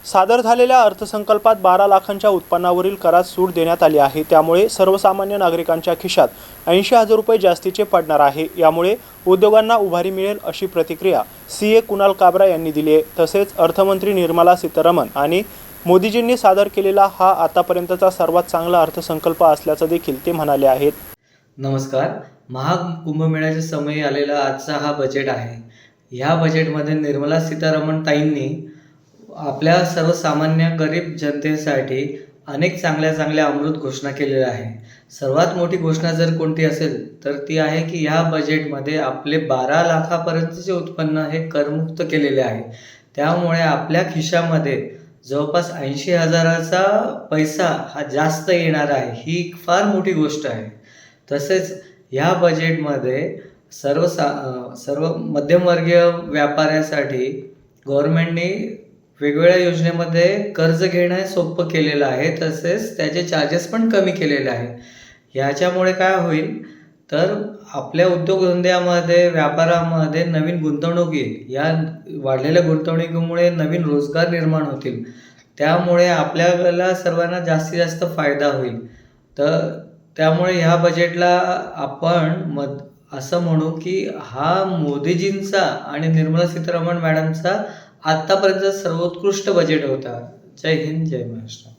सादर झालेल्या अर्थसंकल्पात 12 लाखांच्या उत्पन्नावरील करात सूट देण्यात आली आहे। त्यामुळे सर्वसामान्य नागरिकांच्या खिशात 80,000 रुपये जास्तीचे पडणार आहे। यामुळे उद्योगांना उभारी मिळेल अशी प्रतिक्रिया सीए कुणाल काबरा यांनी दिली आहे। तसेच अर्थमंत्री निर्मला सीतारामन आणि मोदीजींनी सादर केलेला हा आतापर्यंतचा सर्वात चांगला अर्थसंकल्प असल्याचं देखील ते म्हणाले आहेत। नमस्कार। महाकुंभमेळ्याच्या समयी आलेला आजचा हा बजेट आहे। या बजेटमध्ये निर्मला सीतारामन ताईंनी आपल्या सर्वसामान्य गरीब जनतेसाठी अनेक चांगल्या अमृत घोषणा केलेल्या आहे। सर्वात मोठी घोषणा जर कोणती असेल तर ती आहे की या बजेटमध्ये आपले 12 लाखापर्यंतचे उत्पन्न हे करमुक्त केलेले आहे। त्यामुळे आपल्या खिशामध्ये जवळपास 80,000चा पैसा हा जास्त येणार आहे। ही फार मोठी गोष्ट आहे। तसेच या बजेटमध्ये सर्व मध्यमवर्गीय व्यापाऱ्यासाठी गव्हर्नमेंटने वेगवेगळ्या योजनेमध्ये कर्ज घेणं सोपं केलेलं आहे। तसेच त्याचे चार्जेस पण कमी केलेले आहे। याच्यामुळे काय होईल तर आपल्या उद्योगधंद्यामध्ये व्यापारामध्ये नवीन गुंतवणूक येईल। या वाढलेल्या गुंतवणुकीमुळे नवीन रोजगार निर्माण होतील। त्यामुळे आपल्याला सर्वांना जास्तीत जास्त फायदा होईल। तर त्यामुळे ह्या बजेटला आपण असं म्हणू की हा मोदीजींचा आणि निर्मला सीतारामन मॅडमचा आतापर्यंत सर्वोत्कृष्ट बजेट होता। जय हिंद, जय महाराष्ट्र।